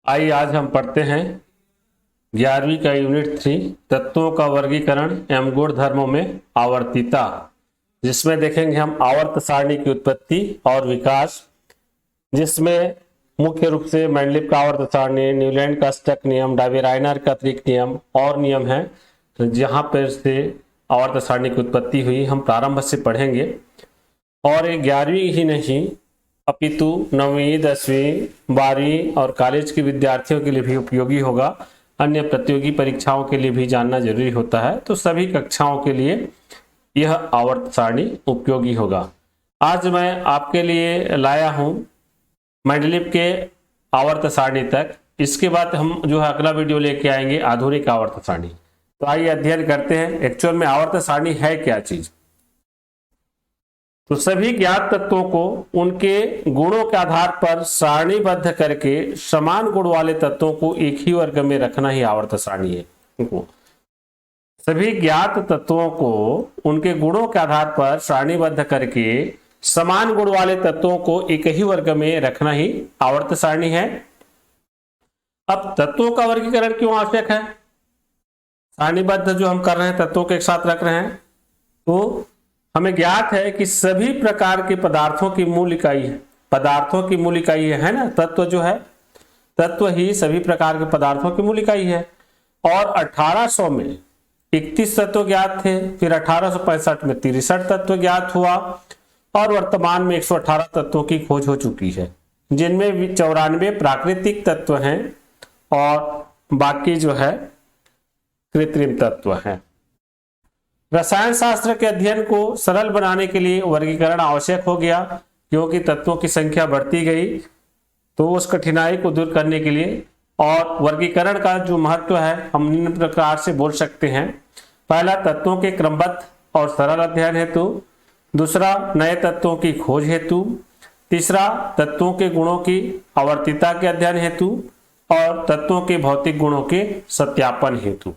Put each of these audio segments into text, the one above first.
आइए आज हम पढ़ते हैं 11वीं का यूनिट 3 तत्वों का वर्गीकरण एवं गुण धर्मों में आवर्तीता, जिसमें देखेंगे हम आवर्त सारणी की उत्पत्ति और विकास, जिसमें मुख्य रूप से मेंडलीव का आवर्त सारणी, न्यूलैंड का स्टक नियम, डाबी-रायनर का त्रिक नियम और नियम है जहां पर से आवर्त सारणी की उत्पत्ति हुई हम प्रारंभ से पढ़ेंगे। और ये 11वीं ही नहीं अपितु 9वीं 10वीं 12वीं और कॉलेज के विद्यार्थियों के लिए भी उपयोगी होगा। अन्य प्रतियोगी परीक्षाओं के लिए भी जानना जरूरी होता है, तो सभी कक्षाओं के लिए यह आवर्त सारणी उपयोगी होगा। आज मैं आपके लिए लाया हूं मेंडलीव के आवर्त सारणी तक। इसके बाद हम जो है अगला वीडियो लेके आएंगे आधुनिक आवर्त सारणी। तो आइए अध्ययन करते हैं एक्चुअल में आवर्त सारणी है क्या चीज। तो सभी ज्ञात तत्वों को उनके गुणों के आधार पर सारणीबद्ध करके समान गुण वाले तत्वों को एक ही वर्ग में रखना ही आवर्त सारणी है। सभी ज्ञात तत्वों को उनके गुणों के आधार पर सारणीबद्ध करके समान गुण वाले तत्वों को एक ही वर्ग में रखना ही आवर्त सारणी है। अब तत्वों का वर्गीकरण क्यों आवश्यक है? सारणीबद्ध जो हम कर रहे हैं तत्वों के एक साथ रख रहे हैं, तो हमें ज्ञात है कि सभी प्रकार के पदार्थों की मूल इकाई है। पदार्थों की मूल इकाई है ना, तत्व जो है, तत्व ही सभी प्रकार के पदार्थों की मूल इकाई है। और 1800 में 31 तत्व ज्ञात थे, फिर 1865 में 63 तत्व ज्ञात हुआ और वर्तमान में 118 तत्वों की खोज हो चुकी है, जिनमें 94 प्राकृतिक तत्व हैं और बाकी जो है कृत्रिम तत्व हैं। रसायन शास्त्र के अध्ययन को सरल बनाने के लिए वर्गीकरण आवश्यक हो गया, क्योंकि तत्वों की संख्या बढ़ती गई। तो उस कठिनाई को दूर करने के लिए और वर्गीकरण का जो महत्व है हम निम्न प्रकार से बोल सकते हैं। पहला, तत्वों के क्रमबद्ध और सरल अध्ययन हेतु। दूसरा, नए तत्वों की खोज हेतु। तीसरा, तत्वों के गुणों की आवर्तीता के अध्ययन हेतु और तत्वों के भौतिक गुणों के सत्यापन हेतु।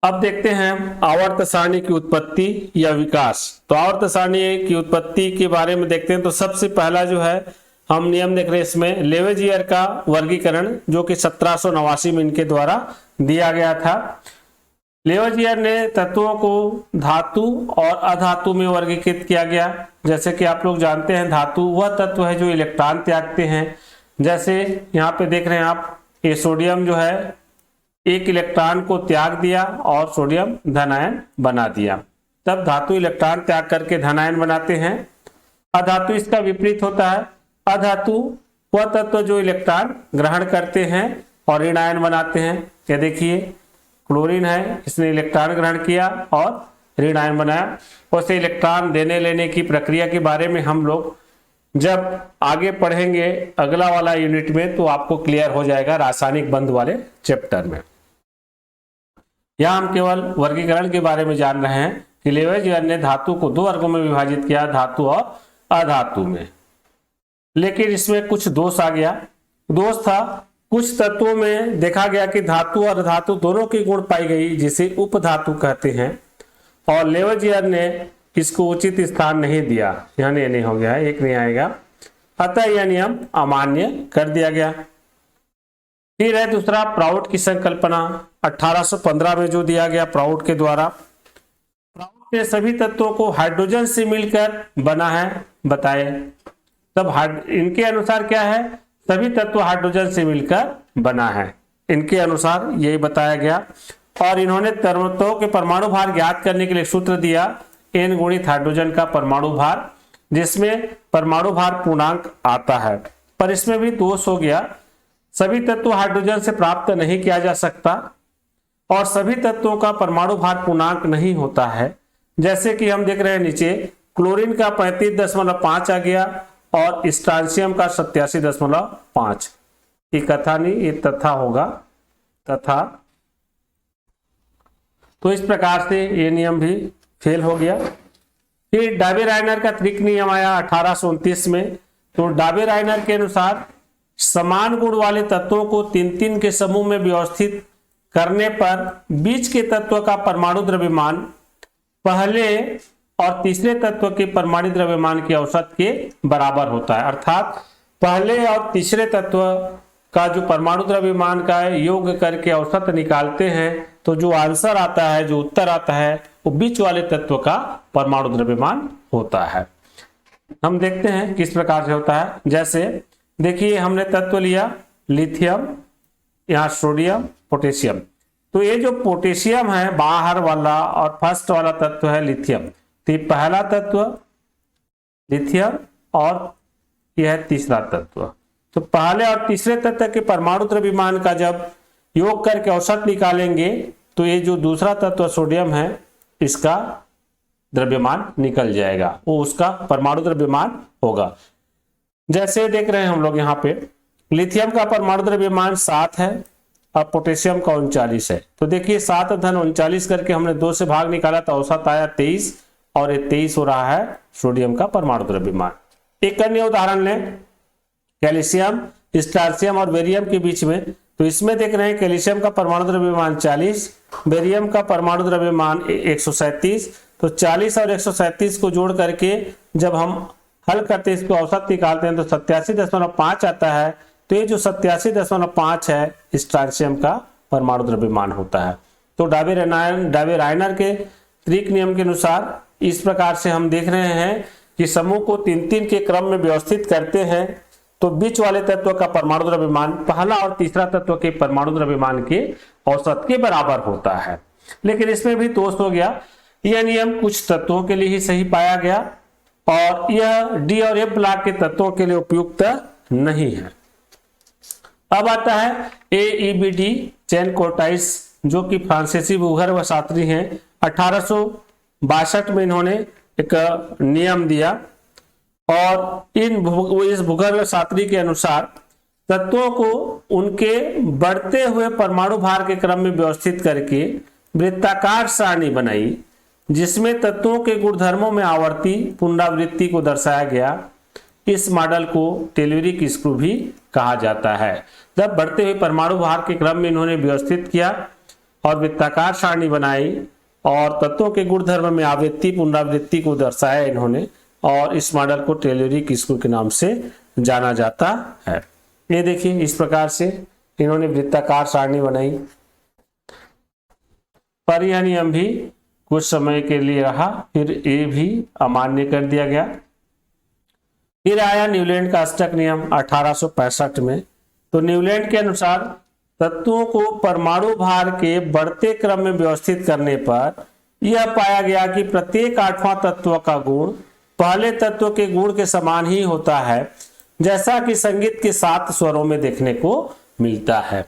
अब देखते हैं आवर्त सारणी की उत्पत्ति या विकास। तो आवर्त सारणी की उत्पत्ति के बारे में देखते हैं। तो सबसे पहला जो है हम नियम देख रहे हैं इसमें लेवेजियर का वर्गीकरण, जो कि 1789 में इनके द्वारा दिया गया था। लेवेजियर ने तत्वों को धातु और अधातु में वर्गीकृत किया गया। जैसे कि आप लोग जानते हैं धातु वह तत्व है जो इलेक्ट्रॉन त्यागते हैं। जैसे यहाँ पे देख रहे हैं आप, ये सोडियम जो है एक इलेक्ट्रॉन को त्याग दिया और सोडियम धनायन बना दिया, तब धातु इलेक्ट्रॉन त्याग करके धनायन बनाते हैं। अधातु इसका विपरीत होता है। अधातु वह तत्व जो इलेक्ट्रॉन ग्रहण करते हैं और ऋणायन बनाते हैं। ये देखिए क्लोरीन है, इसने इलेक्ट्रॉन ग्रहण किया और ऋणायन बनाया। वैसे इलेक्ट्रॉन देने लेने की प्रक्रिया के बारे में हम लोग जब आगे पढ़ेंगे अगला वाला यूनिट में, तो आपको क्लियर हो जाएगा रासायनिक बंध वाले चैप्टर में। यहां हम केवल वर्गीकरण के बारे में जान रहे हैं कि लेवेजियर ने धातु को दो वर्गों में विभाजित किया, धातु और अधातु में। लेकिन इसमें कुछ दोष आ गया। दोष था कुछ तत्वों में देखा गया कि धातु और अधातु दोनों की गुण पाई गई, जिसे उपधातु कहते हैं, और लेवेजियर ने इसको उचित स्थान नहीं दिया। यानी नहीं हो गया, एक नहीं आएगा, अतः यह नियम अमान्य कर दिया गया। फिर है दूसरा, प्राउड की संकल्पना 1815 में जो दिया गया प्राउड के द्वारा। प्राउड ने सभी तत्वों को हाइड्रोजन से मिलकर बना है बताए। तब इनके अनुसार क्या है, सभी तत्व हाइड्रोजन से मिलकर बना है, इनके अनुसार यही बताया गया। और इन्होंने तत्वों के परमाणु भार ज्ञात करने के लिए सूत्र दिया, n गुणित हाइड्रोजन का परमाणु भार, जिसमें परमाणु भार पूर्णांक आता है। पर इसमें भी दोष हो गया, सभी तत्व हाइड्रोजन से प्राप्त नहीं किया जा सकता और सभी तत्वों का परमाणु भार पूर्णांक नहीं होता है। जैसे कि हम देख रहे हैं नीचे, क्लोरीन का 35.5 आ गया और स्ट्रांसियम का 87.5। ये कथा नहीं, ये तथा होगा, तथा। तो इस प्रकार से ये नियम भी फेल हो गया। फिर डाबी-रायनर का त्रिक नियम आया 1829 में। तो डाबी-रायनर के अनुसार समान गुण वाले तत्वों को 3-3 के समूह में व्यवस्थित करने पर बीच के तत्व का परमाणु द्रव्यमान पहले और तीसरे तत्व के परमाणु द्रव्यमान के औसत के बराबर होता है। अर्थात पहले और तीसरे तत्व का जो परमाणु द्रव्यमान का है योग करके औसत निकालते हैं, तो जो आंसर आता है, जो उत्तर आता है, वो बीच वाले तत्व का परमाणु द्रव्यमान होता है। हम देखते हैं किस प्रकार से होता है। जैसे देखिए, हमने तत्व लिया लिथियम, यहाँ सोडियम, पोटेशियम। तो ये जो पोटेशियम है बाहर वाला और फर्स्ट वाला तत्व है लिथियम। तो ये पहला तत्व लिथियम और यह है तीसरा तत्व। तो पहले और तीसरे तत्व के परमाणु द्रव्यमान का जब योग करके औसत निकालेंगे तो ये जो दूसरा तत्व सोडियम है इसका द्रव्यमान निकल जाएगा, वो उसका परमाणु द्रव्यमान होगा। जैसे देख रहे हैं हम लोग यहाँ पे लिथियम का परमाणु द्रव्यमान 7 है और पोटेशियम का 39 है। तो देखिए 7 धन 39 करके हमने 2 से भाग निकाला तो औसत आया 23 और ये 23 हो रहा है सोडियम का परमाणु द्रव्यमान। एक अन्य उदाहरण लें कैल्शियम, स्ट्रांसियम और बेरियम के बीच में। तो इसमें देख रहे हैं कैल्शियम का परमाणु द्रव्यमान 40, बेरियम का परमाणु द्रव्यमान 137। तो 40 और 137 को जोड़ करके जब हम हल करते हैं, इसको औसत निकालते हैं तो 87.5 आता है। तो ये जो 87.5 है स्ट्रांसियम का परमाणु द्रव्यमान होता है। तो डाबे-रायनर के त्रिक नियम के अनुसार इस प्रकार से हम देख रहे हैं कि समूह को 3-3 के क्रम में व्यवस्थित करते हैं तो बीच वाले तत्व का परमाणु द्रव्यमान पहला और तीसरा तत्व के परमाणु द्रव्यमान के औसत के बराबर होता है। लेकिन इसमें भी दोष हो गया, यह नियम कुछ तत्वों के लिए ही सही पाया गया और यह डी और एफ ब्लॉक के तत्वों के लिए उपयुक्त नहीं है। अब आता है AEBD चैन कोर्टाइस, जो कि फ्रांसीसी भूगर्भ शास्त्री हैं। 1862 में इन्होंने एक नियम दिया और इस भूगर्भ शास्त्री के अनुसार तत्वों को उनके बढ़ते हुए परमाणु भार के क्रम में व्यवस्थित करके वृत्ताकार सारणी बनाई, जिसमें तत्वों के गुणधर्मों में आवर्ती पुनरावृत्ति को दर्शाया गया। इस मॉडल को टेलुरिक स्क्रू भी कहा जाता है। जब बढ़ते हुए परमाणु भार के क्रम में इन्होंने व्यवस्थित किया और वृत्ताकार सारणी बनाई और तत्वों के गुणधर्म में आवृत्ति पुनरावृत्ति को दर्शाया इन्होंने, और इस मॉडल को टेलुरिक स्क्रू के नाम से जाना जाता है। ये देखिए इस प्रकार से इन्होंने वृत्ताकार सारणी बनाई, पर यह नियम भी कुछ समय के लिए रहा, फिर ये भी अमान्य कर दिया गया। फिर आया न्यूलैंड का अष्टक नियम 1865 में। तो न्यूलैंड के अनुसार तत्वों को परमाणु भार के बढ़ते क्रम में व्यवस्थित करने पर यह पाया गया कि प्रत्येक 8वां तत्व का गुण पहले तत्व के गुण के समान ही होता है, जैसा कि संगीत के 7 स्वरों में देखने को मिलता है।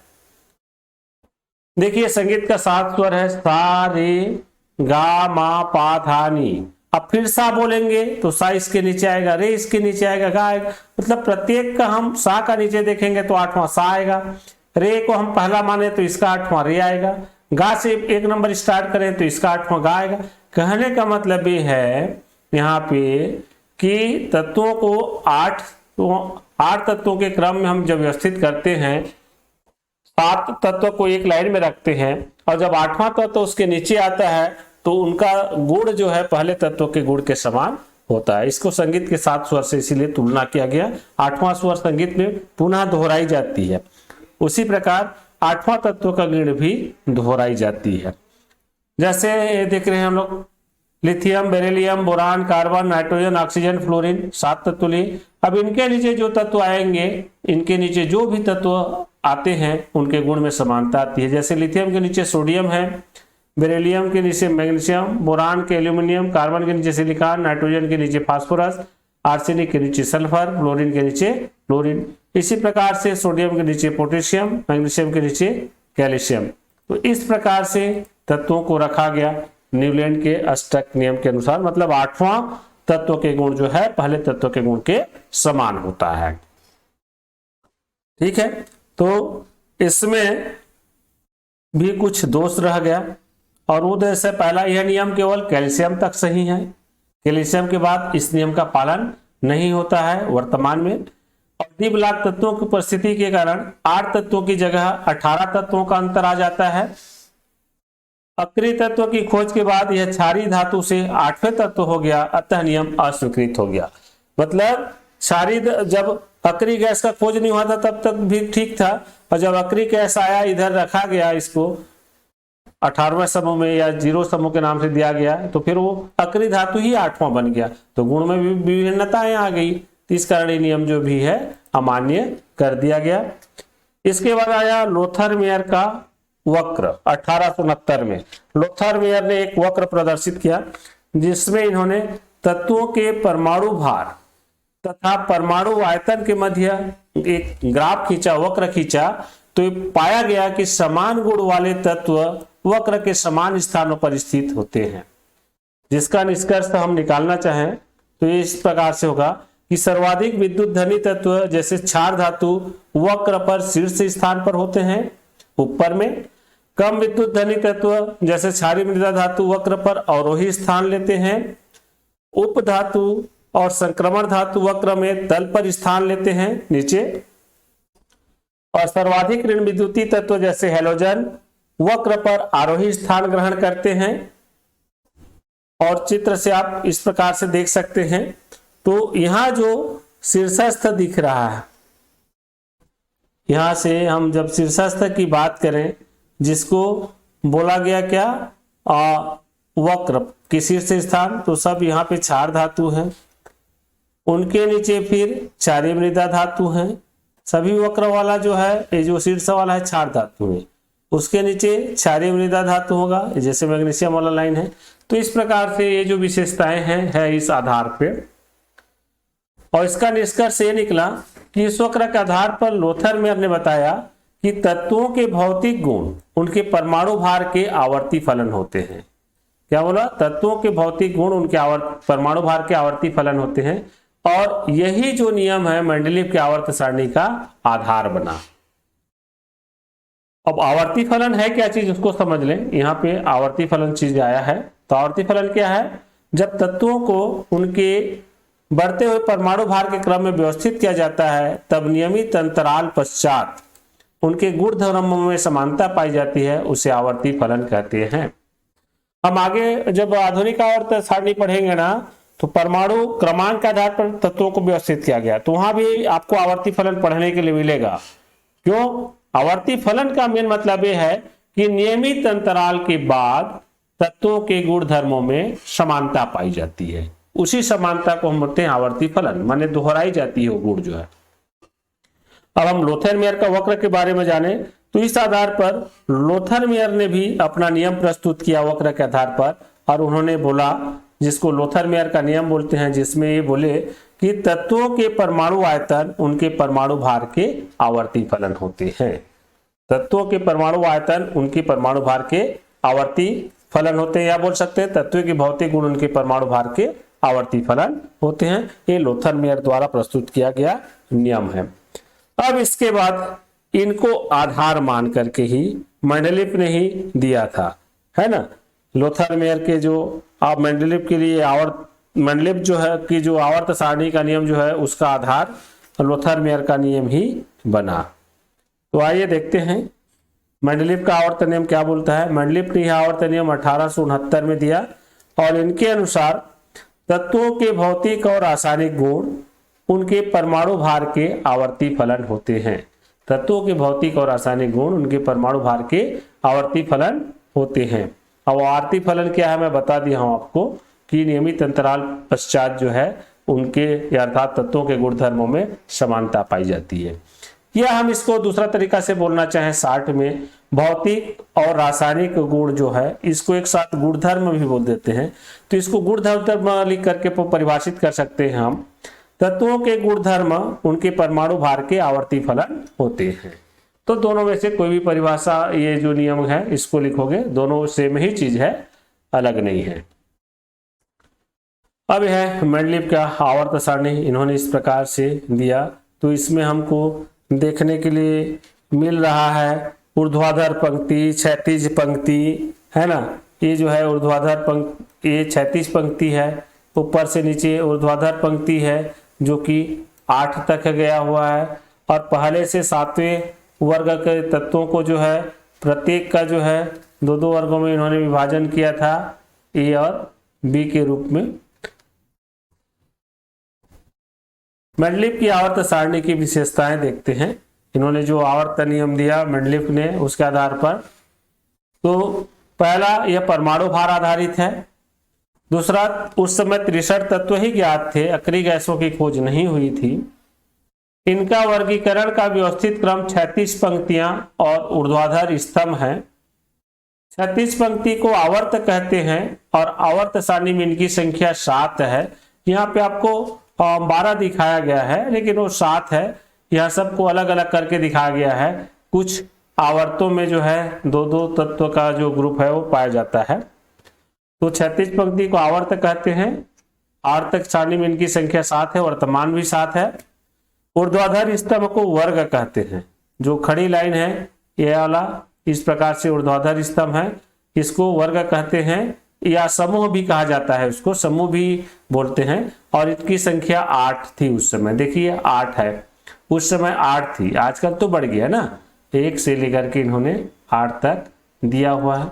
देखिए संगीत का 7 स्वर है सा, रे, गा, मा, पा, धा, नी। अब फिर सा बोलेंगे तो सा इसके नीचे आएगा, रे इसके नीचे आएगा, गा आएगा। मतलब प्रत्येक का हम सा का नीचे देखेंगे तो 8वां सा आएगा, रे को हम पहला माने तो इसका 8वां रे आएगा, गा से 1 नंबर स्टार्ट करें तो इसका 8वां गा आएगा। कहने का मतलब ये है यहाँ पे कि तत्वों को 8 तत्वों के क्रम में हम जब व्यवस्थित करते हैं, 7 तत्व को एक लाइन में रखते हैं और जब 8वां तत्व उसके नीचे आता है तो उनका गुण जो है पहले तत्व के गुण के समान होता है। इसको संगीत के 7 स्वर से इसीलिए तुलना किया गया। 8वां स्वर संगीत में पुनः दोहराई जाती है, उसी प्रकार 8वां तत्व का गुण भी दोहराई जाती है। जैसे देख रहे हैं हम लोग lithium, beryllium, boron, carbon, nitrogen, oxygen, fluorine 7 तत्व लिए। अब इनके नीचे जो तत्व आएंगे, इनके नीचे जो भी तत्व आते हैं उनके गुण में समानता आती है। जैसे लिथियम के नीचे सोडियम है, बेरिलियम के नीचे मैग्नीशियम, बोरान के एल्यूमिनियम, कार्बन के नीचे सिलिकॉन, नाइट्रोजन के नीचे फास्फोरस, आर्सेनिक के नीचे सल्फर, फ्लोरीन के नीचे क्लोरीन। इसी प्रकार से सोडियम के नीचे पोटेशियम, मैग्नीशियम के नीचे कैल्शियम। तो इस प्रकार से तत्वों को रखा गया न्यूलैंड के अष्टक नियम के अनुसार। मतलब 8वां तत्व के गुण जो है पहले तत्व के गुण के समान होता है। ठीक है, तो इसमें भी कुछ दोष रह गया और वो जैसे पहला यह नियम केवल कैल्शियम तक सही है, कैल्शियम के बाद इस नियम का पालन नहीं होता है वर्तमान में। और डी ब्लॉक तत्वों की उपस्थिति के कारण 8 तत्वों की जगह 18 तत्वों का अंतर आ जाता है। अक्रिय तत्व की खोज के बाद यह क्षारीय धातु से 8वें तत्व हो गया, अतः नियम अस्वीकृत हो गया। मतलब क्षारीय जब अक्रिय गैस का खोज नहीं हुआ था तब तक भी ठीक था, और जब अक्रिय गैस आया, इधर रखा गया, इसको 18वें समूह में या 0 समूह के नाम से दिया गया, तो फिर वो अक्रिय धातु ही 8वां बन गया, तो गुण में भी विभिन्नताएं आ गई। इस कारण ये नियम जो भी है अमान्य कर दिया गया। इसके बाद आया लोथर-मेयर का वक्र। 1869 में लोथर-मेयर ने एक वक्र प्रदर्शित किया, जिसमें इन्होंने तत्वों के परमाणु भार तथा परमाणु आयतन के मध्य एक ग्राफ खींचा, वक्र खींचा, तो पाया गया कि समान गुण वाले तत्व वक्र के समान स्थानों पर स्थित होते हैं। जिसका निष्कर्ष हम निकालना चाहें तो ये इस प्रकार से होगा कि सर्वाधिक विद्युत धनी तत्व जैसे क्षार धातु वक्र पर शीर्ष स्थान पर होते हैं ऊपर में, कम विद्युत धनी तत्व जैसे क्षारीय मृदा धातु वक्र पर अवरोही स्थान लेते हैं, उप धातु और संक्रमण धातु वक्र में तल पर स्थान लेते हैं नीचे, और सर्वाधिक ऋण विद्युतीय तत्व जैसे हैलोजन वक्र पर आरोही स्थान ग्रहण करते हैं। और चित्र से आप इस प्रकार से देख सकते हैं, तो यहां जो शीर्षस्थ दिख रहा है, यहां से हम जब शीर्षस्थ की बात करें, जिसको बोला गया क्या, वक्र के शीर्ष स्थान, तो सब यहाँ पे क्षार धातु है, उनके नीचे फिर क्षारीय मृदा धातु है, सभी वक्र वाला जो है, ये जो शीर्ष वाला है क्षार धातु है, उसके नीचे क्षारीय मृदा धातु होगा, जैसे मैग्नीशियम वाला लाइन है। तो इस प्रकार से ये जो विशेषताएं हैं है इस आधार पे, और इसका निष्कर्ष ये निकला कि इस वक्र के आधार पर लोथर-मेयर ने बताया कि तत्वों के भौतिक गुण उनके परमाणु भार के आवर्ती फलन होते हैं। क्या बोला? तत्वों के भौतिक गुण उनके परमाणु भार के आवर्ती फलन होते हैं, और यही जो नियम है मेंडलीव के आवर्त सारणी का आधार बना। अब आवर्ती फलन है क्या चीज, उसको समझ लें। यहाँ पे आवर्ती फलन चीज आया है, तो आवर्ती फलन क्या है? जब तत्वों को उनके बढ़ते हुए परमाणु भार के क्रम में व्यवस्थित किया जाता है, तब नियमित अंतराल पश्चात उनके गुण धर्मों में समानता पाई जाती है, उसे आवर्ती फलन कहते हैं। हम आगे जब आधुनिक आवर्त सारणी पढ़ेंगे ना, तो परमाणु क्रमांक के आधार पर तत्वों को व्यवस्थित किया गया, तो वहां भी आपको आवर्ती फलन पढ़ने के लिए मिलेगा। क्यों? आवर्ती फलन का मेन मतलब यह है कि नियमित अंतराल के बाद तत्वों के गुण धर्मों में समानता पाई जाती है, उसी समानता को हम बोलते हैं आवर्ती फलन, माने दोहराई जाती है वो गुण जो है। अब हम लोथर-मेयर का वक्र के बारे में जाने, तो इस आधार पर लोथर-मेयर ने भी अपना नियम प्रस्तुत किया वक्र के आधार पर, और उन्होंने बोला, जिसको लोथर-मेयर का नियम बोलते हैं, जिसमें ये बोले कि तत्वों के परमाणु आयतन उनके परमाणु भार के आवर्ती फलन होते हैं। तत्वों के परमाणु आयतन उनके परमाणु भार के आवर्ती फलन होते हैं, या बोल सकते हैं तत्व के भौतिक गुण उनके परमाणु भार के आवर्ती फलन होते हैं। ये लोथर-मेयर द्वारा प्रस्तुत किया गया नियम है। अब इसके बाद इनको आधार मान करके ही मेंडलीव ने ही दिया था, है ना। लोथर-मेयर के जो आप मेंडलीव के लिए मेंडलीव जो है कि जो आवर्त सारणी का नियम जो है, उसका आधार लोथर-मेयर का नियम ही बना। तो आइए देखते हैं मेंडलीव का आवर्त नियम क्या बोलता है। मेंडलीव ने यह आवर्त नियम 1869 में दिया, और इनके अनुसार तत्वों के भौतिक और रासायनिक गुण उनके परमाणु भार के आवर्ती फलन होते हैं। तत्वों के भौतिक और रासायनिक गुण उनके परमाणु भार के आवर्ती फलन होते हैं। अब आवर्ती फलन क्या है मैं बता दिया हूं आपको, कि नियमित अंतराल पश्चात जो है उनके अर्थात तत्वों के गुण धर्मों में समानता पाई जाती है। या हम इसको दूसरा तरीका से बोलना चाहें, शार्ट में भौतिक और रासायनिक गुण जो है, इसको एक साथ गुणधर्म भी बोल देते हैं। तो इसको गुणधर्म लिख करके परिभाषित कर सकते हैं हम, तत्वों के गुणधर्म उनके परमाणु भार के आवर्ती फलन होते हैं। तो दोनों में से कोई भी परिभाषा, ये जो नियम है इसको लिखोगे, दोनों सेम ही चीज है, अलग नहीं है। अब है मेंडलीव का आवर्त सारणी, इन्होंने इस प्रकार से दिया। तो इसमें हमको देखने के लिए मिल रहा है ऊर्ध्वाधर पंक्ति, क्षैतिज पंक्ति, है ना। ये जो है ऊर्ध्वाधर पंक्ति, ये क्षैतिज पंक्ति है, ऊपर से नीचे ऊर्ध्वाधर पंक्ति है जो कि 8 तक गया हुआ है। और पहले से 7वें वर्ग के तत्वों को जो है प्रत्येक का जो है 2-2 वर्गों में इन्होंने विभाजन किया था, ए और बी के रूप में। मेंडलीव की आवर्त सारणी की विशेषताएं देखते हैं। इन्होंने जो आवर्त नियम दिया मेंडलीव ने, उसके आधार पर, तो पहला यह परमाणु भार आधारित है। दूसरा, उस समय 63 तत्व ही ज्ञात थे, अक्रिय गैसों की खोज नहीं हुई थी। इनका वर्गीकरण का व्यवस्थित क्रम 36 पंक्तियां और ऊर्ध्वाधर स्तंभ है। 36 पंक्ति को आवर्त कहते हैं और आवर्त सारणी में इनकी संख्या 7 है। यहाँ पे आपको 12 दिखाया गया है, लेकिन वो 7 है। यह सबको अलग अलग करके दिखाया गया है। कुछ आवर्तों में जो है 2-2 तत्व का जो ग्रुप है वो पाया जाता है। तो 36 पंक्ति को आवर्त कहते हैं। आवर्तक सारणी में इनकी संख्या 7 है, वर्तमान भी 7 है। ऊर्ध्वाधर स्तंभ को वर्ग कहते हैं। जो खड़ी लाइन है ये वाला, इस प्रकार से ऊर्ध्वाधर स्तंभ है, इसको वर्ग कहते हैं, या समूह भी कहा जाता है, उसको समूह भी बोलते हैं। और इनकी संख्या 8 थी उस समय। देखिए 8 है, उस समय 8 थी, आजकल तो बढ़ गया ना, 1 से लेकर के इन्होंने 8 तक दिया हुआ है।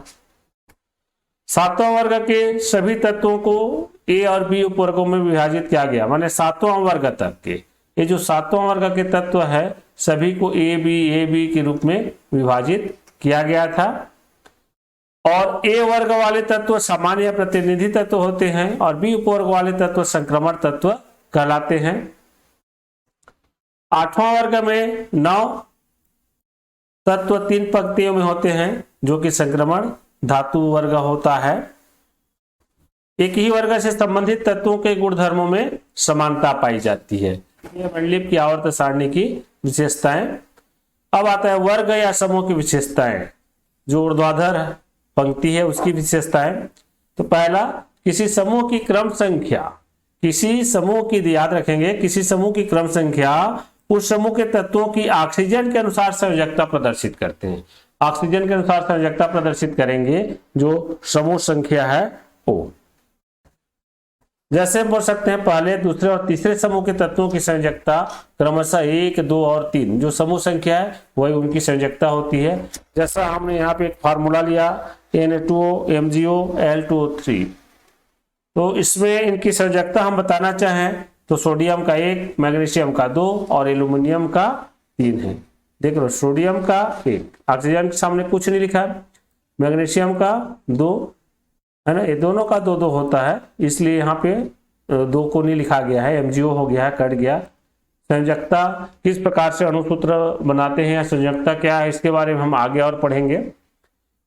7वां वर्ग के सभी तत्वों को ए और बी उपवर्गों में विभाजित किया गया, माने 7वां वर्ग तक के, ये जो 7वां वर्ग के तत्व है सभी को ए बी के रूप में विभाजित किया गया था। और ए वर्ग वाले तत्व सामान्य प्रतिनिधि तत्व होते हैं और बी उपवर्ग वाले तत्व संक्रमण तत्व कहलाते हैं। 8वां वर्ग में 9 तत्व 3 पंक्तियों में होते हैं, जो कि संक्रमण धातु वर्ग होता है। एक ही वर्ग से संबंधित तत्वों के गुणधर्मों में समानता पाई जाती है। यह मेंडलीव की आवर्त सारणी की विशेषताएं। अब आता है वर्ग या समूह की विशेषताएं। जो ऊर्ध्वाधर पंक्ति है उसकी विशेषताएं। तो पहला, किसी समूह की क्रम संख्या, किसी समूह की, याद रखेंगे, किसी समूह की क्रम संख्या उस समूह के तत्वों की ऑक्सीजन के अनुसार संयोजकता प्रदर्शित करते हैं। ऑक्सीजन के अनुसार संयोजकता प्रदर्शित करेंगे जो समूह संख्या है वो। जैसे बोल सकते हैं पहले, दूसरे और तीसरे समूह के तत्वों की संयोजकता क्रमशः 1, 2 और 3, जो समूह संख्या है वही उनकी संयोजकता होती है। जैसा हमने यहाँ पे एक फार्मूला लिया Na2O MgO Al2O3, तो इसमें इनकी संयोजकता हम बताना चाहें तो सोडियम का 1, मैग्नीशियम का 2 और एल्यूमिनियम का 3 है। देख लो, सोडियम का 1, ऑक्सीजन के सामने कुछ नहीं लिखा, मैग्नीशियम का 2 है ना, ये दोनों का 2-2 होता है, इसलिए यहाँ पे 2 को नहीं लिखा गया है, MgO हो गया है, कट गया। संयोजकता किस प्रकार से अणुसूत्र बनाते हैं या संयोजकता क्या है, इसके बारे में हम आगे और पढ़ेंगे।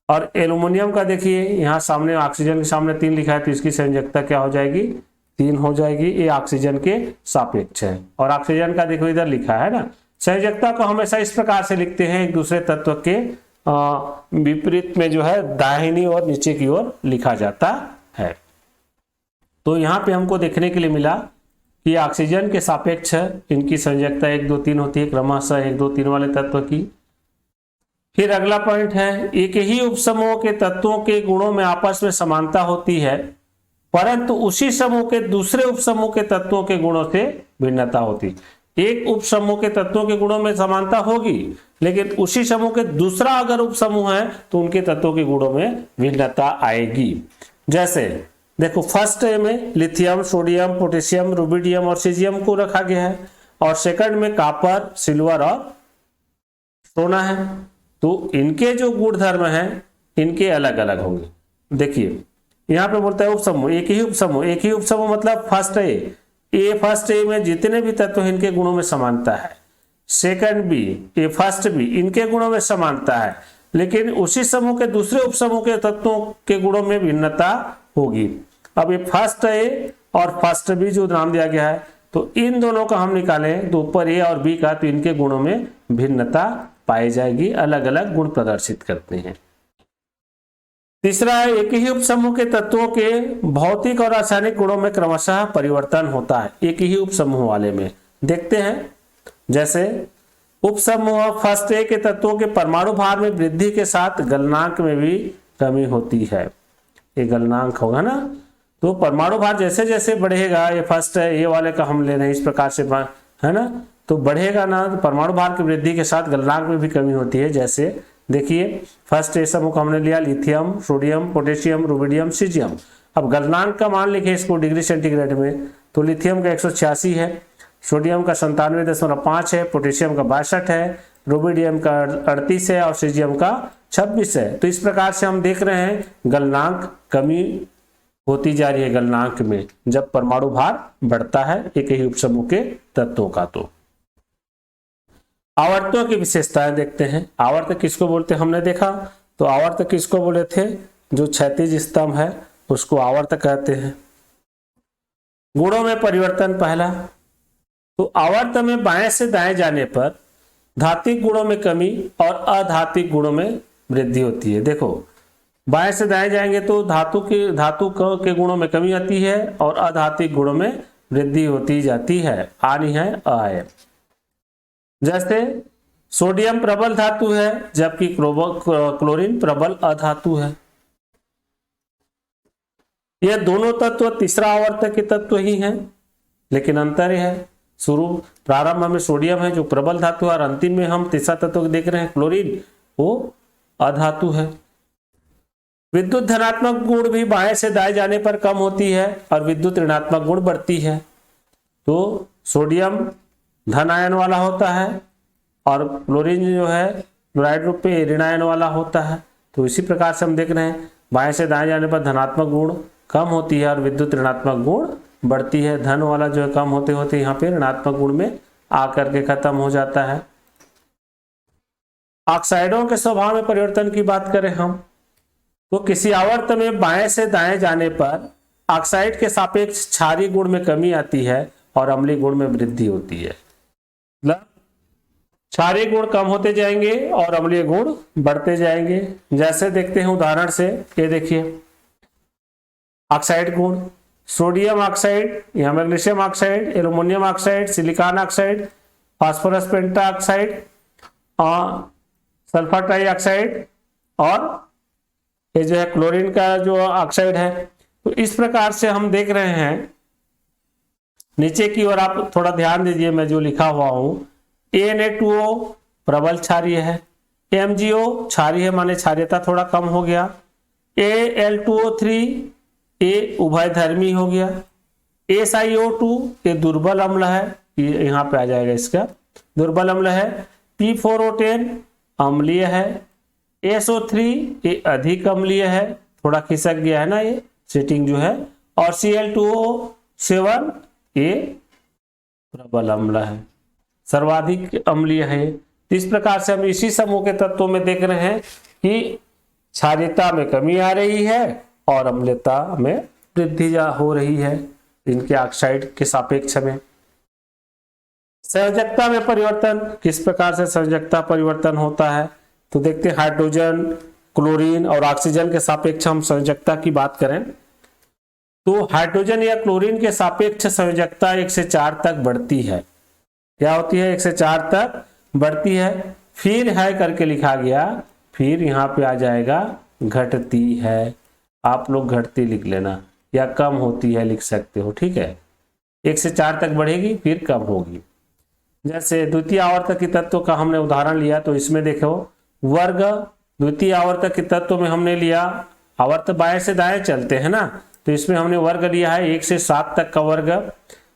और एल्यूमिनियम का देखिए, यहाँ सामने ऑक्सीजन के सामने 3 लिखा है, तो इसकी संयोजकता क्या हो जाएगी, 3 हो जाएगी। ये ऑक्सीजन के सापेक्ष है। और ऑक्सीजन का देखो इधर लिखा है ना। संयोजकता को हमेशा इस प्रकार से लिखते हैं, एक दूसरे तत्व के विपरीत में जो है दाहिनी और नीचे की ओर लिखा जाता है। तो यहाँ पे हमको देखने के लिए मिला कि ऑक्सीजन के सापेक्ष इनकी संयोजकता 1, 2, 3 होती है, क्रमशः 1, 2, 3 वाले तत्व की। फिर अगला पॉइंट है, एक ही उपसमूह के तत्वों के गुणों में आपस में समानता होती है, परंतु उसी समूह के दूसरे उपसमूह के तत्वों के गुणों से भिन्नता होती। एक उपसमूह के तत्वों के गुणों में समानता होगी, लेकिन उसी समूह के दूसरा अगर उपसमूह है तो उनके तत्वों के गुणों में भिन्नता आएगी। जैसे देखो, फर्स्ट में लिथियम, सोडियम, पोटेशियम, रुबिडियम और सीजियम को रखा गया है, और सेकंड में कॉपर, सिल्वर और सोना है। तो इनके जो गुण धर्म हैं इनके अलग अलग होंगे। देखिए यहाँ पे बोलता है उपसमूह, एक ही उपसमूह मतलब फर्स्ट फर्स्ट ए में जितने भी तत्व हैं इनके गुणों में समानता है। सेकंड बी, ए फर्स्ट बी, इनके गुणों में समानता है, लेकिन उसी समूह के दूसरे उपसमूह के तत्वों के गुणों में भिन्नता होगी। अब ये फर्स्ट ए और फर्स्ट बी जो नाम दिया गया है, तो इन दोनों का हम निकालें तो ऊपर ए और बी का, तो इनके गुणों में भिन्नता पाई जाएगी, अलग अलग गुण प्रदर्शित करते हैं। तीसरा है, एक ही उपसमूह के तत्वों के भौतिक और रासायनिक गुणों में क्रमशः परिवर्तन होता है। एक ही उपसमूह वाले में देखते हैं, जैसे उपसमूह फर्स्ट ए के तत्वों के परमाणु भार में वृद्धि के साथ गलनांक में भी कमी होती है। ये गलनांक होगा ना, तो परमाणु भार जैसे जैसे बढ़ेगा, ये फर्स्ट है, ये वाले का हम ले रहे हैं इस प्रकार से, है ना, तो बढ़ेगा ना, तो परमाणु भार की वृद्धि के साथ गलनांक में भी कमी होती है। जैसे देखिए, फर्स्ट ए समूह हमने लिया lithium, sodium, potassium, rubidium, caesium. अब गलनांक का मान लिखे इसको डिग्री सेंटीग्रेड में, तो लिथियम का 186 है, सोडियम का 97.5 है, पोटेशियम का 62 है, रुबिडियम का 38 है और सीजियम का 26 है। तो इस प्रकार से हम देख रहे हैं गलनांक कमी होती जा रही है गलनांक में जब परमाणु भार बढ़ता है एक ही उपसमूह के तत्वों का। तो आवर्तों की विशेषताएं देखते हैं। आवर्त किसको बोलते हैं हमने देखा, तो आवर्त किसको बोले थे, जो क्षैतिज स्तंभ है उसको आवर्त कहते हैं। गुणों में परिवर्तन पहला, तो आवर्त में बाएं से दाएं जाने पर धात्विक गुणों में कमी और अधात्विक गुणों में वृद्धि होती है। देखो बाएं से दाएं जाएंगे तो धातु के गुणों में कमी आती है और अधात्विक गुणों में वृद्धि होती जाती है, आनी है अ है। जैसे सोडियम प्रबल धातु है जबकि क्लोरीन प्रबल अधातु है। यह दोनों तत्व तीसरा आवर्त के तत्व ही हैं, लेकिन अंतर है शुरू प्रारंभ में सोडियम है जो प्रबल धातु है और अंतिम में हम तीसरा तत्व देख रहे हैं क्लोरीन, वो अधातु है। विद्युत धनात्मक गुण भी बाएं से दाएं जाने पर कम होती है और विद्युत ऋणात्मक गुण बढ़ती है। तो सोडियम धन आयन वाला होता है और क्लोरीन जो है क्लोराइड रूप में ऋण आयन वाला होता है। तो इसी प्रकार से हम देख रहे हैं बाएं से दाएं जाने पर धनात्मक गुण कम होती है और विद्युत ऋणात्मक गुण बढ़ती है। धन वाला जो है कम होते होते यहाँ पे ऋणात्मक गुण में आकर के खत्म हो जाता है। ऑक्साइडों के स्वभाव में परिवर्तन की बात करें हम, तो किसी आवर्त में बाएं से दाएं जाने पर ऑक्साइड के सापेक्ष क्षारीय गुण में कमी आती है और अम्लीय गुण में वृद्धि होती है। मतलब क्षारीय गुण कम होते जाएंगे और अम्लीय गुण बढ़ते जाएंगे। जैसे देखते हैं उदाहरण से, ये देखिए ऑक्साइड गुण, सोडियम ऑक्साइड या magnesium oxide, aluminium oxide, silicon oxide, phosphorus पेंटा ऑक्साइड, सल्फर ट्राइऑक्साइड और ये जो है क्लोरीन का जो ऑक्साइड है। तो इस प्रकार से हम देख रहे हैं नीचे की ओर, आप थोड़ा ध्यान दीजिए मैं जो लिखा हुआ हूं। Na2O प्रबल क्षारीय है, MgO क्षारीय है माने क्षारीयता थोड़ा कम हो गया, Al2O3 ये उभयधर्मी हो गया, SiO2 ये दुर्बल अम्ल है, ये यहाँ पे आ जाएगा इसका दुर्बल अम्ल है, P4O10 अम्लीय है, SO3 ये अधिक अम्लीय है, थोड़ा खिसक गया है ना ये सेटिंग जो है, और Cl2O7 ये प्रबल अम्ल है, सर्वाधिक अम्लीय है। इस प्रकार से हम इसी समूह के तत्वों में देख रहे हैं कि क्षारीयता में कमी आ रही है और अम्लता में वृद्धि हो रही है इनके ऑक्साइड के सापेक्ष में। संयोजकता में परिवर्तन, किस प्रकार से संयोजकता परिवर्तन होता है, तो देखते हैं हाइड्रोजन, क्लोरीन और ऑक्सीजन के सापेक्ष हम संयोजकता की बात करें तो हाइड्रोजन या क्लोरीन के सापेक्ष संयोजकता 1 से 4 तक बढ़ती है। क्या होती है? 1 से 4 तक बढ़ती है। फिर है करके लिखा गया, फिर यहाँ पे आ जाएगा घटती है। आप लोग घटती लिख लेना या कम होती है लिख सकते हो, ठीक है। 1 से 4 तक बढ़ेगी फिर कम होगी। जैसे द्वितीय आवर्तक के तत्व का हमने उदाहरण लिया तो इसमें देखो वर्ग द्वितीय आवर्तक के तत्व में हमने लिया, आवर्त बाएं से दाएं चलते हैं ना, तो इसमें हमने वर्ग लिया है 1 से 7 तक का वर्ग।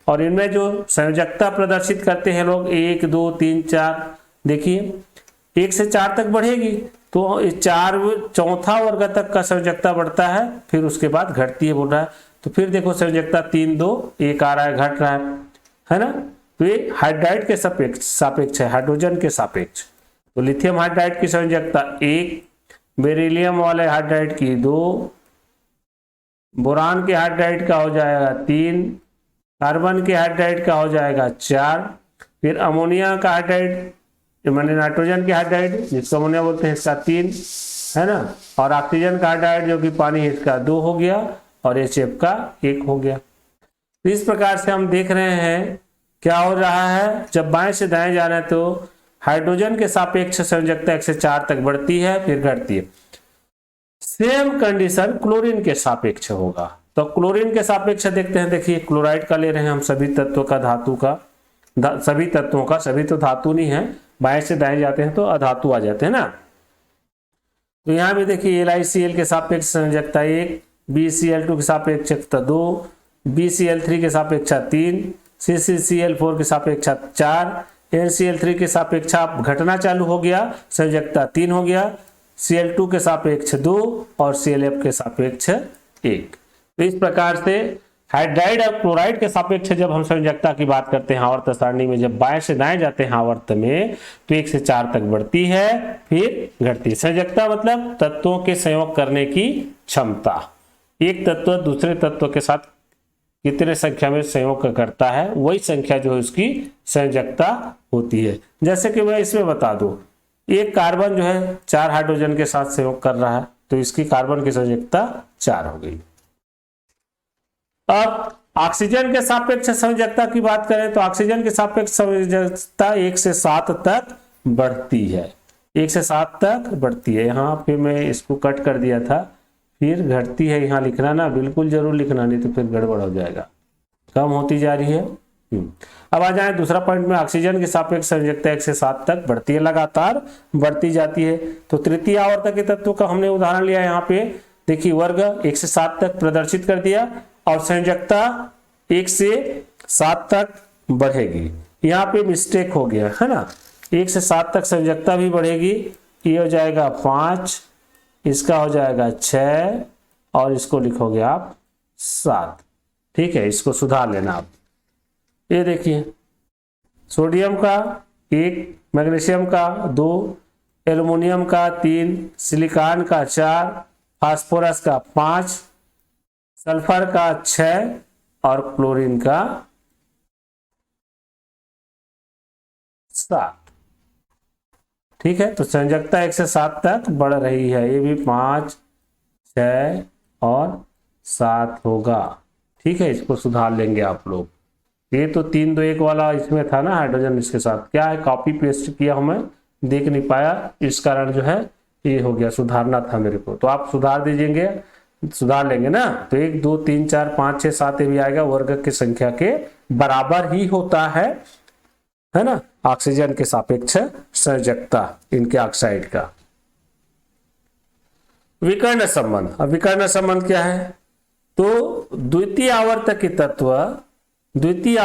और इनमें जो संयोजकता प्रदर्शित करते हैं लोग 1 2 3 4, देखिए 1 से 4 तक बढ़ेगी तो 4 वर्ग तक का संयोजकता बढ़ता है, फिर उसके बाद घटती है बोल रहा है। तो फिर देखो संयोजकता 3 2 1 आ रहा है, घट रहा है ना। तो ये हाइड्राइड के सापेक्ष है, हाइड्रोजन के सापेक्ष। तो लिथियम हाइड्राइड की संयोजकता 1, बेरिलियम वाले हाइड्राइड की 2, बोरान के हाइड्राइड का हो जाएगा 3, कार्बन के हाइड्राइड का हो जाएगा 4, फिर अमोनिया का हाइड्राइड माने नाइट्रोजन के हाइड्राइड जिसको अमोनिया बोलते हैं इसका 3 है ना, और ऑक्सीजन का हाइड्राइड जो कि पानी है इसका 2 हो गया और HF का 1 हो गया। तो इस प्रकार से हम देख रहे हैं क्या हो रहा है, जब बाएं से दाएं जाना है तो हाइड्रोजन के सापेक्ष संयोजकता 1 से 4 तक बढ़ती है फिर घटती है। सेम कंडीशन क्लोरीन के सापेक्ष होगा। तो क्लोरीन के सापेक्ष देखते हैं, देखिए क्लोराइड का ले रहे हैं हम सभी तत्वों का, धातु का, सभी तत्वों का, सभी तो धातु नहीं है, बाएं से दाएं जाते हैं तो अधातु आ जाते हैं ना। तो यहाँ भी देखिए LiCl के सापेक्ष संयोजकता 1, BCl2 के सापेक्ष 2, BCl3 के सापेक्ष 3, CCCl4 के सापेक्ष 4, NCl3 के सापेक्ष घटना चालू हो गया, संयोजकता 3 हो गया, Cl2 के सापेक्ष 2 और ClF के सापेक्ष 1। तो इस प्रकार से हाइड्राइड और क्लोराइड के सापेक्ष जब हम संयोजकता की बात करते हैं आवर्त सारणी में, जब बाएं से दाएं जाते हैं आवर्त में, तो 1 से 4 तक बढ़ती है फिर घटती है। संयोजकता मतलब तत्वों के संयोग करने की क्षमता, एक तत्व दूसरे तत्व के साथ कितने संख्या में संयोग करता है, वही संख्या जो है उसकी संयोजकता होती है। जैसे कि मैं इसमें बता दूं, एक कार्बन जो है 4 हाइड्रोजन के साथ संयोग कर रहा है, तो इसकी कार्बन की संयोजकता 4 हो गई। अब ऑक्सीजन के सापेक्ष संयोजकता की बात करें तो ऑक्सीजन के सापेक्ष संयोजकता 1 से 7 तक बढ़ती है, 1 से 7 तक बढ़ती है। यहाँ पे मैं इसको कट कर दिया था, फिर घटती है, यहाँ लिखना ना, बिल्कुल जरूर लिखना, नहीं तो फिर गड़बड़ हो जाएगा, कम होती जा रही है। अब आ जाए दूसरा पॉइंट में, ऑक्सीजन के सापेक्ष संयोजकता 1 से 7 तक बढ़ती है, लगातार बढ़ती जाती है। तो तृतीय आवर्त के तत्व का हमने उदाहरण लिया यहाँ पे, देखिए वर्ग 1 से 7 तक प्रदर्शित कर दिया और संयोजकता 1 से 7 तक बढ़ेगी। यहाँ पे मिस्टेक हो गया है ना, 1 से 7 तक संयोजकता भी बढ़ेगी, ये हो जाएगा 5, इसका हो जाएगा 6 और इसको लिखोगे आप 7। ठीक है, इसको सुधार लेना आप। ये देखिए, सोडियम का 1, मैग्नीशियम का 2, एल्युमिनियम का 3, सिलिकॉन का 4, फास्फोरस का 5, सल्फर का 6 और क्लोरीन का 7। ठीक है, तो संयोजकता 1 से 7 तक बढ़ रही है, ये भी 5, 6 और 7 होगा। ठीक है, इसको सुधार लेंगे आप लोग। ये तो 3 2 1 वाला इसमें था ना हाइड्रोजन, इसके साथ क्या है, कॉपी पेस्ट किया हूं मैं, देख नहीं पाया, इस कारण जो है ये हो गया, सुधारना था मेरे को। तो आप सुधार दीजिएंगे, सुधार लेंगे ना, तो 1 2 3 4 5 6 7 भी आएगा, वर्ग की संख्या के बराबर ही होता है ना, ऑक्सीजन के सापेक्ष संयोजकता इनके ऑक्साइड का। विकर्ण संबंध, अब विकर्ण संबंध क्या है, तो द्वितीय आवर्त के तत्व तृतीय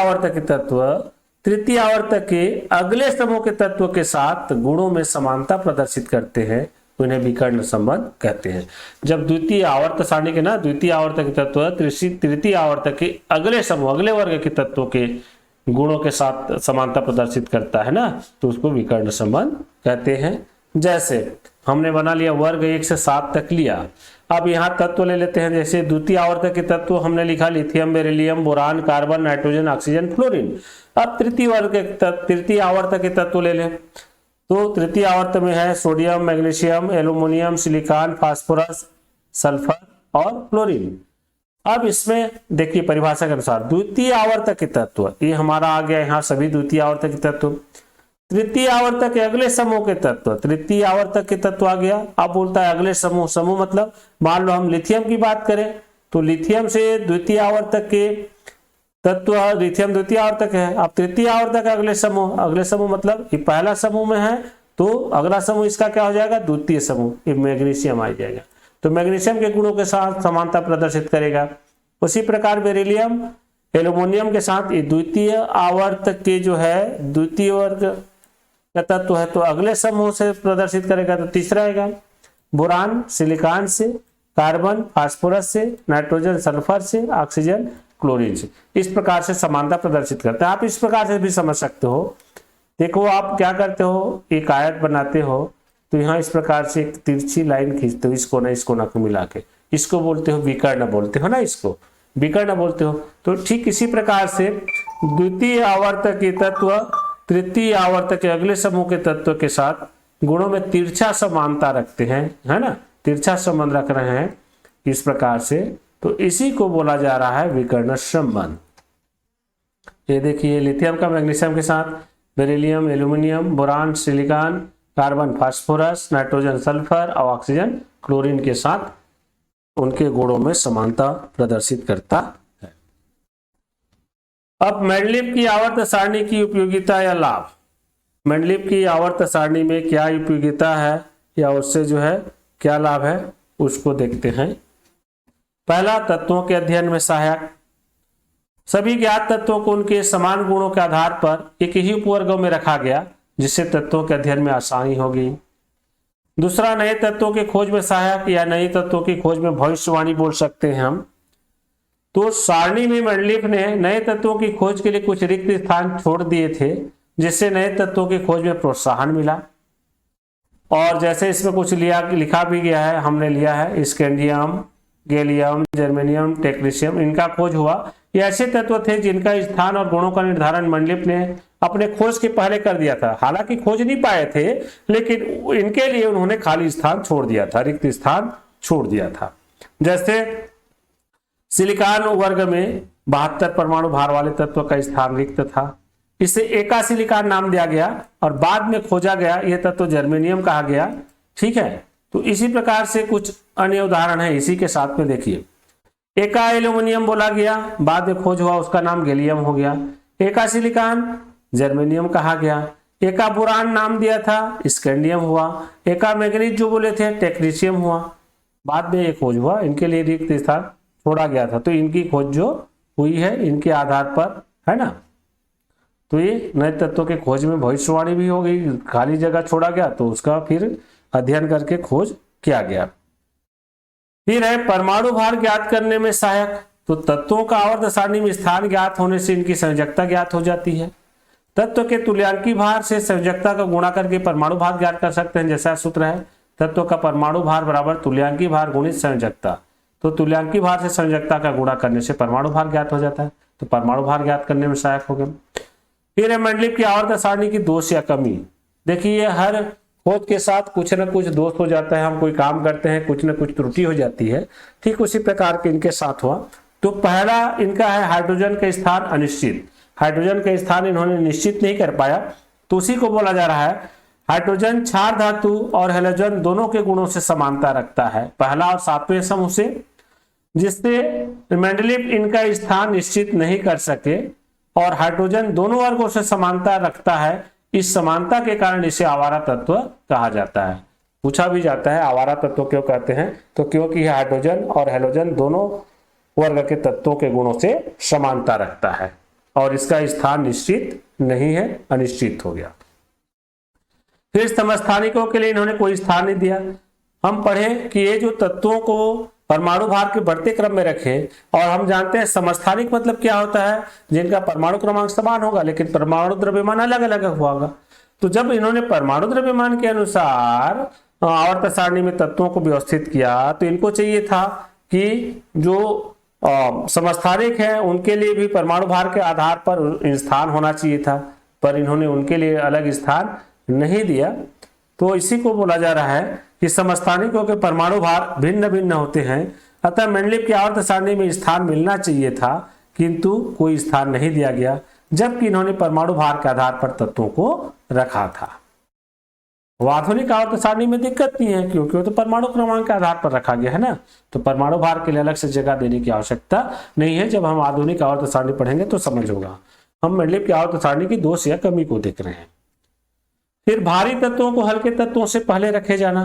आवर्त के अगले समूह के तत्व के साथ गुणों में समानता प्रदर्शित करते हैं, उन्हें विकर्ण संबंध कहते हैं। जब द्वितीय आवर्त सारणी के ना द्वितीय आवर्त के तत्व तृतीय आवर्त के अगले समूह, अगले वर्ग के तत्वों के गुणों के साथ समानता प्रदर्शित करता है ना, तो उसको विकर्ण संबंध कहते हैं। जैसे हमने बना लिया वर्ग 1 से 7 तक लिया, अब यहाँ तत्व ले लेते हैं, जैसे द्वितीय आवर्त के तत्व हमने लिखा lithium, beryllium, boron, carbon, nitrogen, oxygen, fluorine. अब तृतीय आवर्त के तत्व ले लें, तो तृतीय आवर्त में है sodium, magnesium, aluminium, silicon, phosphorus, sulphur और क्लोरीन। अब इसमें देखिए परिभाषा के अनुसार द्वितीय आवर्त के तत्व, ये हमारा आ गया यहाँ सभी द्वितीय आवर्त के तत्व। तृतीय आवर्त के अगले समूह के तत्व, तृतीय आवर्त के तत्व आ गया। अब बोलता है अगले समूह, समूह मतलब मान लो हम लिथियम की बात करें, तो लिथियम से द्वितीय आवर्त के तत्व, लिथियम द्वितीय आवर्तक है। अब तृतीय आवर्तक अगले समूह मतलब ये पहला समूह में है, तो अगला समूह इसका क्या हो जाएगा, द्वितीय समूह, ये मैग्नीशियम आ जाएगा, तो मैग्नीशियम के गुणों के साथ समानता प्रदर्शित करेगा। उसी प्रकार बेरिलियम, एल्युमिनियम के साथ ये द्वितीय आवर्त के जो है द्वितीय वर्ग का तत्व है, तो अगले समूह से प्रदर्शित करेगा, तो तीसरा आएगा। बोरान सिलिकॉन से, कार्बन फास्फोरस से, नाइट्रोजन सल्फर से, ऑक्सीजन क्लोरीन से, इस प्रकार से समानता प्रदर्शित करते हैं। आप इस प्रकार से भी समझ सकते हो। देखो आप क्या करते हो, एक आयत बनाते हो, तो यहाँ इस प्रकार से एक तिरछी लाइन खींचते हो, इस कोना को मिला के, इसको बोलते हो विकर्ण, बोलते हो ना, इसको विकर्ण बोलते हो। तो ठीक इसी प्रकार से द्वितीय आवर्त के तत्व तृतीय आवर्त के अगले समूह के तत्व के साथ गुणों में तिरछा समानता रखते हैं, है ना, तिरछा संबंध रख रहे हैं इस प्रकार से, तो इसी को बोला जा रहा है विकर्ण संबंध। ये देखिए लिथियम का मैग्नीशियम के साथ, beryllium, aluminium, boron, silicon, carbon, phosphorus, nitrogen, sulphur और ऑक्सीजन क्लोरीन के साथ उनके गुणों में समानता प्रदर्शित करता है। अब मेंडलीव की आवर्त सारणी की उपयोगिता या लाभ, मेंडलीव की आवर्त सारणी में क्या उपयोगिता है या उससे जो है क्या लाभ है, उसको देखते हैं। पहला, तत्वों के अध्ययन में सहायक, सभी ज्ञात तत्वों को उनके समान गुणों के आधार पर एक ही उपवर्गों में रखा गया, जिससे तत्वों के अध्ययन में आसानी होगी। दूसरा, नए तत्वों की खोज में सहायक या नए तत्वों की खोज में भविष्यवाणी बोल सकते हैं हम। तो सारणी में मेंडलीफ ने नए तत्वों की खोज के लिए कुछ रिक्त स्थान छोड़ दिए थे, जिससे नए तत्वों की खोज में प्रोत्साहन मिला। और जैसे इसमें कुछ लिखा भी गया है, हमने लिया है स्कैंडियम, गैलियम, जर्मेनियम, टेक्नीशियम, इनका खोज हुआ। ये ऐसे तत्व थे जिनका स्थान और गुणों का निर्धारण मेंडलीफ ने अपने खोज के पहले कर दिया था। हालांकि खोज नहीं पाए थे, लेकिन इनके लिए उन्होंने खाली स्थान छोड़ दिया था, रिक्त स्थान छोड़ दिया था। जैसे सिलिकॉन वर्ग में 72 परमाणु भार वाले तत्व का स्थान रिक्त था, इसे एका सिलिकॉन नाम दिया गया और बाद में खोजा गया यह तत्व जर्मेनियम कहा गया। ठीक है, तो इसी प्रकार से कुछ अन्य उदाहरण है इसी के साथ में। देखिए, एका एल्यूमिनियम बोला गया, बाद में खोज हुआ उसका नाम गैलियम हो गया। एका सिलिकॉन जर्मेनियम कहा गया। एका बोरान नाम दिया था, स्कैंडियम हुआ। एका मैग्नीज जो बोले थे, टेक्नीशियम हुआ। बाद में ये खोज हुआ, इनके लिए रिक्त स्थान छोड़ा गया था। तो इनकी खोज जो हुई है इनके आधार पर, है ना। तो ये नए तत्वों के खोज में भविष्यवाणी भी हो गई, खाली जगह छोड़ा गया तो उसका फिर अध्ययन करके खोज किया गया। फिर है परमाणु भार ज्ञात करने में सहायक। तो तत्वों का आवर्त सारणी में स्थान ज्ञात होने से इनकी संयोजकता ज्ञात हो जाती है। तत्व के तुल्यांकी भार से संयोजकता का गुणा करके परमाणु भार ज्ञात कर सकते हैं। जैसा सूत्र है, तत्व का परमाणु भार बराबर तुल्यांकी भार गुणित संयोजकता। तो तुल्यांकी भार से संयोजकता का गुणा करने से परमाणु भार ज्ञात हो जाता है। तो परमाणु भार ज्ञात करने में सहायक हो गया। फिर है मेंडलीफ की आवर्त सारणी की दोष या कमी। देखिए, हर खोज के साथ कुछ न कुछ दोष हो जाता है। हम कोई काम करते हैं, कुछ न कुछ त्रुटि हो जाती है, ठीक उसी प्रकार के इनके साथ हुआ। तो पहला इनका है हाइड्रोजन का स्थान अनिश्चित। हाइड्रोजन का स्थान इन्होंने निश्चित नहीं कर पाया, तो उसी को बोला जा रहा है हाइड्रोजन क्षार धातु और हैलोजन दोनों के गुणों से समानता रखता है, पहला और सातवें समूह से, जिससे मेंडलीफ इनका स्थान निश्चित नहीं कर सके। और हाइड्रोजन दोनों वर्गों से समानता रखता है, इस समानता के कारण इसे आवारा तत्व कहा जाता है। पूछा भी जाता है आवारा तत्व क्यों कहते हैं, तो क्योंकि हाइड्रोजन और हैलोजन दोनों वर्ग के तत्वों के गुणों से समानता रखता है और इसका स्थान निश्चित नहीं है, अनिश्चित हो गया। फिर समस्थानिकों के लिए इन्होंने कोई स्थान नहीं दिया। हम पढ़े कि ये जो तत्वों को परमाणु भार के बढ़ते क्रम में रखें, और हम जानते हैं समस्थानिक मतलब क्या होता है, जिनका परमाणु क्रमांक समान होगा लेकिन परमाणु द्रव्यमान अलग अलग होगा। तो जब इन्होंने परमाणु द्रव्यमान के अनुसार आवर्त सारणी में तत्वों को व्यवस्थित किया, तो इनको चाहिए था कि जो समस्थानिक है उनके लिए भी परमाणु भार के आधार पर स्थान होना चाहिए था, पर इन्होंने उनके लिए अलग स्थान नहीं दिया। तो इसी को बोला जा रहा है कि समस्थानिकों के परमाणु भार भिन्न भिन्न होते हैं, अतः मेंडलीफ की आवर्त सारणी में स्थान मिलना चाहिए था, किंतु कोई स्थान नहीं दिया गया, जबकि इन्होंने परमाणु भार के आधार पर तत्वों को रखा था। आधुनिक आवर्त सारणी में दिक्कत नहीं है, क्योंकि वो तो परमाणु क्रमांक के आधार पर रखा गया है ना, तो परमाणु भार के लिए अलग से जगह देने की आवश्यकता नहीं है। जब हम आधुनिक आवर्त सारणी पढ़ेंगे तो समझ होगा। हम मेंडलीफ की आवर्त सारणी की दोष या कमी को देख रहे हैं। फिर भारी तत्वों को हल्के तत्वों से पहले रखे जाना।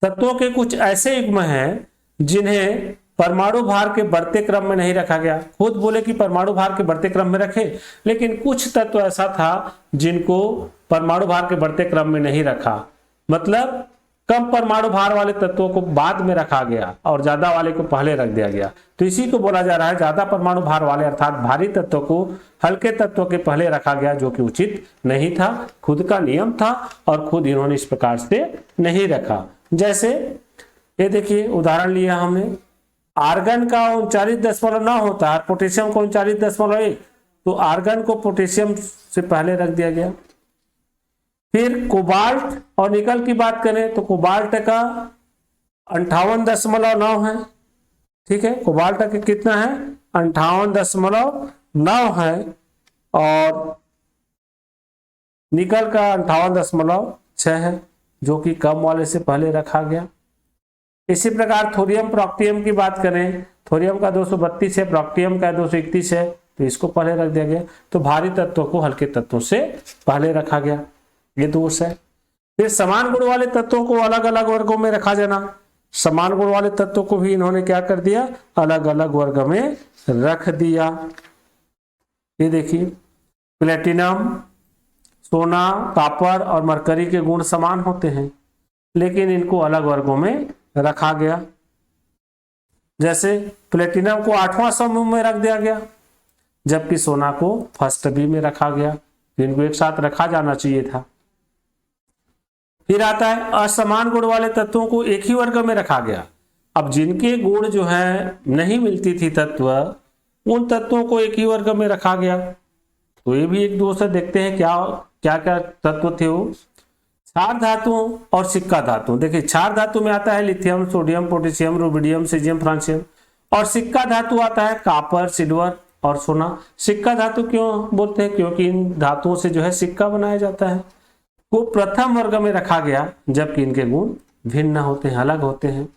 तत्वों के कुछ ऐसे युग्म हैं जिन्हें परमाणु भार के बढ़ते क्रम में नहीं रखा गया। खुद बोले कि परमाणु भार के बढ़ते क्रम में रखे, लेकिन कुछ तत्व ऐसा था जिनको परमाणु भार के बढ़ते क्रम में नहीं रखा, मतलब कम परमाणु भार वाले तत्वों को बाद में रखा गया और ज्यादा वाले को पहले रख दिया गया। तो इसी को बोला जा रहा है ज्यादा परमाणु भार वाले अर्थात भारी तत्वों को हल्के तत्वों के पहले रखा गया, जो कि उचित नहीं था, खुद का नियम था और खुद इन्होंने इस प्रकार से नहीं रखा। जैसे ये देखिए उदाहरण लिया हमने, आर्गन का 39.9 होता है, पोटेशियम को 39.1, तो आर्गन को पोटेशियम से पहले रख दिया गया। फिर कोबाल्ट और निकल की बात करें तो कोबाल्ट का 58.9 है, ठीक है, कोबाल्ट का कितना है 58.9 है, और निकल का 58.6 है, जो कि कम वाले से पहले रखा गया। इसी प्रकार थोरियम प्रोक्टियम की बात करें, थोरियम का 232 है, प्रोक्टियम का 231 है, तो इसको पहले रख दिया गया। तो भारी तत्वों को हल्के तत्वों से पहले रखा गया, ये दोष है। फिर समान गुण वाले तत्वों को अलग अलग वर्गों में रखा जाना। समान गुण वाले तत्वों को भी इन्होंने क्या कर दिया, अलग अलग वर्ग में रख दिया। ये देखिए, प्लेटिनम, सोना, कॉपर और मरकरी के गुण समान होते हैं, लेकिन इनको अलग वर्गों में रखा गया। जैसे प्लेटिनम को 8वां समूह में रख दिया गया, जबकि सोना को फर्स्ट बी में रखा गया। इनको एक साथ रखा जाना चाहिए था। फिर आता है असमान गुण वाले तत्वों को एक ही वर्ग में रखा गया। अब जिनके गुण जो है नहीं मिलती थी तत्व, उन तत्वों को एक ही वर्ग में रखा गया। तो ये भी एक दूसरे देखते हैं क्या क्या क्या तत्व थे वो। क्षार धातुओं और सिक्का धातु, देखिए क्षार धातु में आता है lithium, sodium, potassium, rubidium, caesium, francium, और सिक्का धातु आता है कॉपर, सिल्वर और सोना। सिक्का धातु क्यों बोलते हैं? क्योंकि इन धातुओं से जो है सिक्का बनाया जाता है। वो प्रथम वर्ग में रखा गया, जबकि इनके गुण भिन्न होते हैं, अलग होते हैं।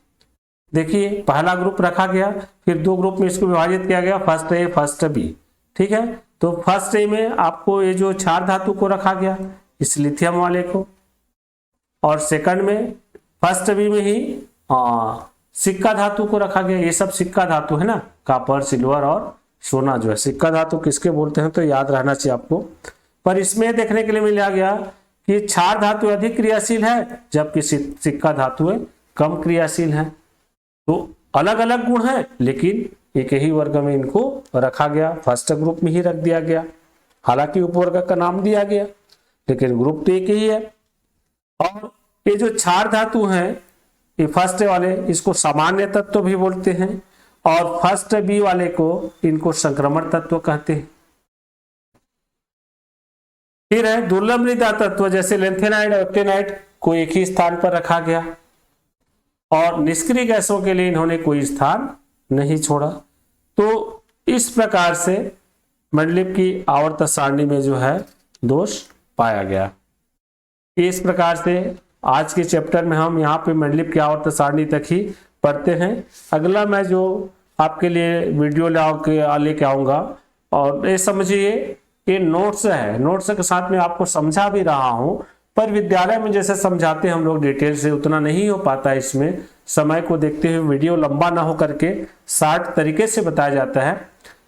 देखिए, पहला ग्रुप रखा गया, फिर दो ग्रुप में इसको विभाजित किया गया, फर्स्ट ए फर्स्ट बी। ठीक है, तो फर्स्ट ए में आपको ये जो क्षार धातु को रखा गया, इस लिथियम वाले को, और सेकंड में फर्स्ट बी में ही सिक्का धातु को रखा गया। ये सब सिक्का धातु है ना, कॉपर, सिल्वर और सोना जो है सिक्का धातु किसके बोलते हैं, तो याद रहना चाहिए आपको। पर इसमें देखने के लिए मिला गया कि क्षार धातु अधिक क्रियाशील है, जबकि सिक्का धातुएं कम क्रियाशील हैं। तो अलग अलग गुण हैं, लेकिन एक ही वर्ग में इनको रखा गया, फर्स्ट ग्रुप में ही रख दिया गया। हालांकि उपवर्ग का नाम दिया गया, लेकिन ग्रुप तो एक ही है। और ये जो क्षार धातु हैं, ये फर्स्ट वाले इसको सामान्य तत्व भी बोलते हैं, और फर्स्ट बी वाले को इनको संक्रमण तत्व कहते हैं। फिर है दुर्लभ मृदा तत्व, जैसे लेंथेनाइड और एक्टिनाइड को एक ही स्थान पर रखा गया, और निष्क्रिय गैसों के लिए इन्होंने कोई स्थान नहीं छोड़ा। तो इस प्रकार से मेंडलीव की आवर्त सारणी में जो है दोष पाया गया। इस प्रकार से आज के चैप्टर में हम यहाँ पे मेंडलीव की आवर्त सारणी तक ही पढ़ते हैं। अगला मैं जो आपके लिए वीडियो लेके आऊंगा, और ये समझिए ये नोट्स है, नोट्स के साथ में आपको समझा भी रहा हूं, पर विद्यालय में जैसे समझाते हम लोग डिटेल से उतना नहीं हो पाता। इसमें समय को देखते हुए वीडियो लंबा ना हो करके शार्ट तरीके से बताया जाता है।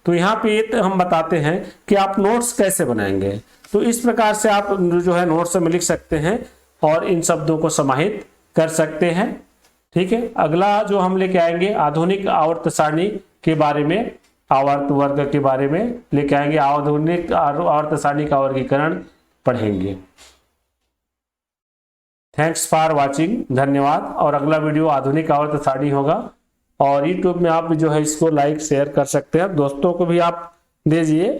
तो यहाँ पे ये हम बताते हैं कि आप नोट्स कैसे बनाएंगे। तो इस प्रकार से आप जो है नोट्स में लिख सकते हैं और इन शब्दों को समाहित कर सकते हैं। ठीक है, अगला जो हम लेके आएंगे आधुनिक आवर्त सारणी के बारे में, आवर्त वर्ग के बारे में लेके आएंगे। आधुनिक आवर्त सारणी का वर्गीकरण पढ़ेंगे। थैंक्स फॉर वाचिंग, धन्यवाद। और अगला वीडियो आधुनिक आवर्त सारणी होगा, और यूट्यूब में आप जो है इसको लाइक शेयर कर सकते हैं। दोस्तों को भी आप दीजिए,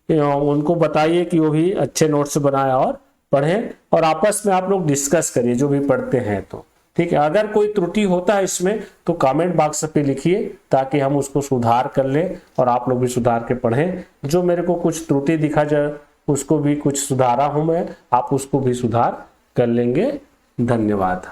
उनको बताइए कि वो भी अच्छे नोट्स बनाए और पढ़ें, और आपस में आप लोग डिस्कस करिए जो भी पढ़ते हैं। तो ठीक है, अगर कोई त्रुटि होता है इसमें तो कमेंट बॉक्स पे लिखिए, ताकि हम उसको सुधार कर लें और आप लोग भी सुधार के पढ़ें। जो मेरे को कुछ त्रुटि दिखा जाए उसको भी कुछ सुधारा हूं मैं, आप उसको भी सुधार कर लेंगे। धन्यवाद।